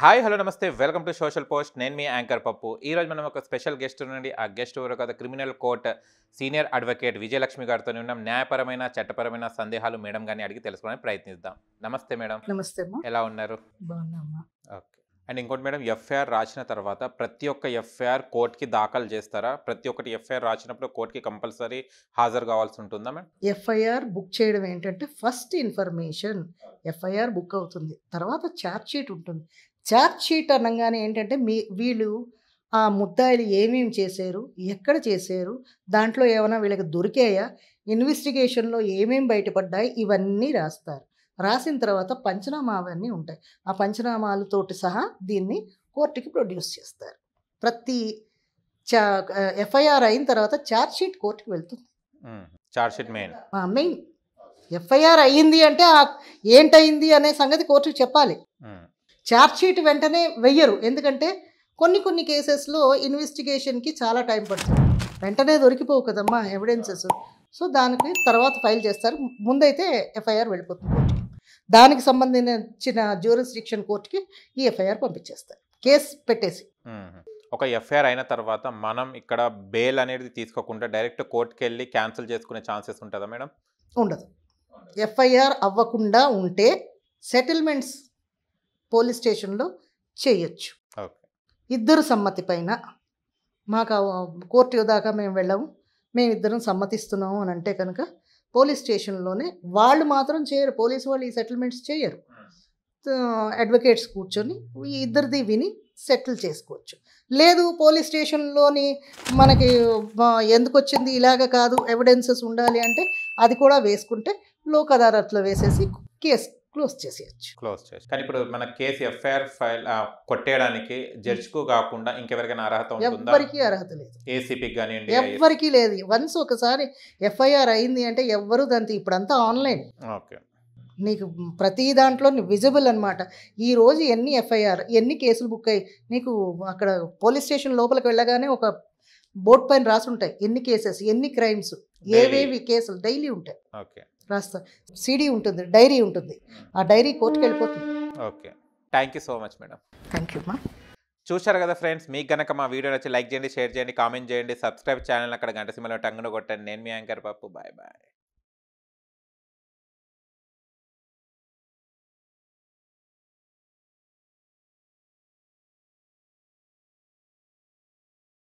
Hi hello నమస్తే welcome to social post. నేను మీ యాంకర్ పప్పు. ఈరోజు మనం ఒక స్పెషల్ గెస్ట్ నుండి ఆ గెస్ట్ ఎవరో కదా, criminal court senior advocate Vijayalakshmi గారితో ఉన్నాం. న్యాయపరమైన చట్టపరమైన సందేహాలు మేడం గారిని అడిగి తెలుసుకోవడానికి ప్రయత్నిద్దాం. నమస్తే మేడం. నమస్తే అమ్మా. ఎలా ఉన్నారు? బాగున్నామ్మా. ఓకే. అండ్ ఇంకోటి మేడం, ఎఫ్ఐఆర్ రాసిన తర్వాత ప్రతి ఒక్క ఎఫ్ఐఆర్ కోర్టుకి దాఖలు చేస్తారా? ప్రతి ఒక్కటి ఎఫ్ఐఆర్ రాసినప్పుడు కోర్టుకి కంపల్సరీ హాజరు కావాల్సి ఉంటుందా మేడం? ఎఫ్ఐఆర్ బుక్ చేయడం ఏంటంటే ఫస్ట్ ఇన్ఫర్మేషన్ ఎఫ్ఐఆర్ బుక్ అవుతుంది, తర్వాత ఛార్జ్ షీట్ ఉంటుంది. ఛార్జ్ షీట్ అనగానే ఏంటంటే వీళ్ళు ఆ ముద్దాయిలు ఏమేమి చేశారు, ఎక్కడ చేశారు, దాంట్లో ఏమైనా వీళ్ళకి దొరికాయా, ఇన్వెస్టిగేషన్లో ఏమేమి బయటపడ్డాయి, ఇవన్నీ రాస్తారు. రాసిన తర్వాత పంచనామా అవన్నీ ఉంటాయి. ఆ పంచనామాలతోటి సహా దీన్ని కోర్టుకి ప్రొడ్యూస్ చేస్తారు. ప్రతి ఎఫ్ఐఆర్ అయిన తర్వాత ఛార్జ్ షీట్ కోర్టుకి వెళ్తుంది. ఛార్జ్ షీట్ మెయిన్ ఎఫ్ఐఆర్ అయ్యింది అంటే ఏంటయింది అనే సంగతి కోర్టుకి చెప్పాలి. ఛార్జ్ షీట్ వెంటనే వెయ్యరు, ఎందుకంటే కొన్ని కేసెస్లో ఇన్వెస్టిగేషన్కి చాలా టైం పడుతుంది. వెంటనే దొరికిపోవు కదమ్మా ఎవిడెన్సెస్. సో దానికి తర్వాత ఫైల్ చేస్తారు. ముందైతే ఎఫ్ఐఆర్ వెళ్ళిపోతుంది కోర్టుకి. దానికి సంబంధించిన జ్యూరిస్డిక్షన్ కోర్టుకి ఈ ఎఫ్ఐఆర్ పంపించేస్తారు, కేసు పెట్టేసి. ఒక ఎఫ్ఐఆర్ అయిన తర్వాత మనం ఇక్కడ బెయిల్ అనేది తీసుకోకుండా డైరెక్ట్ కోర్టుకి వెళ్ళి క్యాన్సిల్ చేసుకునే ఛాన్సెస్ ఉంటుందా మేడం? ఉండదు. ఎఫ్ఐఆర్ అవ్వకుండా ఉంటే సెటిల్మెంట్స్ పోలీస్ స్టేషన్లో చేయొచ్చు. ఇద్దరు సమ్మతి పైన. మాకు కోర్టు దాకా మేము వెళ్ళాము, మేమిద్దరం సమ్మతిస్తున్నాము అని అంటే కనుక పోలీస్ స్టేషన్లోనే వాళ్ళు మాత్రం చేయరు, పోలీసు వాళ్ళు ఈ సెటిల్మెంట్స్ చేయరు. అడ్వకేట్స్ కూర్చొని ఈ ఇద్దరిది విని సెటిల్ చేసుకోవచ్చు. లేదు పోలీస్ స్టేషన్లోని మనకి ఎందుకు వచ్చింది ఇలాగ కాదు, ఎవిడెన్సెస్ ఉండాలి అంటే అది కూడా వేసుకుంటే లోక్ అదాలత్లో వేసేసి కేసు క్లోజ్ చేసేయచ్చు. కానీ ఇప్పుడు మన కేసు ఎఫ్ఐఆర్ ఫైల్ కొట్టేయడానికి జడ్జికు కాకుండా ఇంకెవరికైనా అర్హత ఉంటుందా? ఎవరికి అర్హత లేదు. ఏసీపీకి కానివ్వండి, ఎవరికి లేదు. వన్స్ ఒకసారి ఎఫ్ఐఆర్ అయింది అంటే ఎవ్వరు దాంతో, ఇప్పుడంతా ఆన్లైన్. ఓకే, నీకు ప్రతి దాంట్లో విజిబుల్ అనమాట. ఈరోజు ఎన్ని ఎఫ్ఐఆర్, ఎన్ని కేసులు బుక్ అయ్యి నీకు అక్కడ పోలీస్ స్టేషన్ లోపలికి వెళ్ళగానే ఒక బోర్డు పైన రాసి ఉంటాయి ఎన్ని కేసెస్, ఎన్ని క్రైమ్స్, ఏవేవి కేసులు డైలీ ఉంటాయి. ఓకే, రాస్తా. సిడి ఉంటుంది, డైరీ ఉంటుంది. ఆ డైరీ కోర్టుకి వెళ్ళిపోతుంది. Okay, thank you so much madam. Thank you అమ్మా. చూశారు కదా ఫ్రెండ్స్, మీకు కనుక మా వీడియో నచ్చి లైక్ చేయండి, షేర్ చేయండి, కామెంట్ చేయండి, సబ్స్క్రైబ్ ఛానల్ అక్కడ గంట సింబల్ టంగున కొట్టండి. నేను మీ యాంకర్ పప్పు. Bye bye.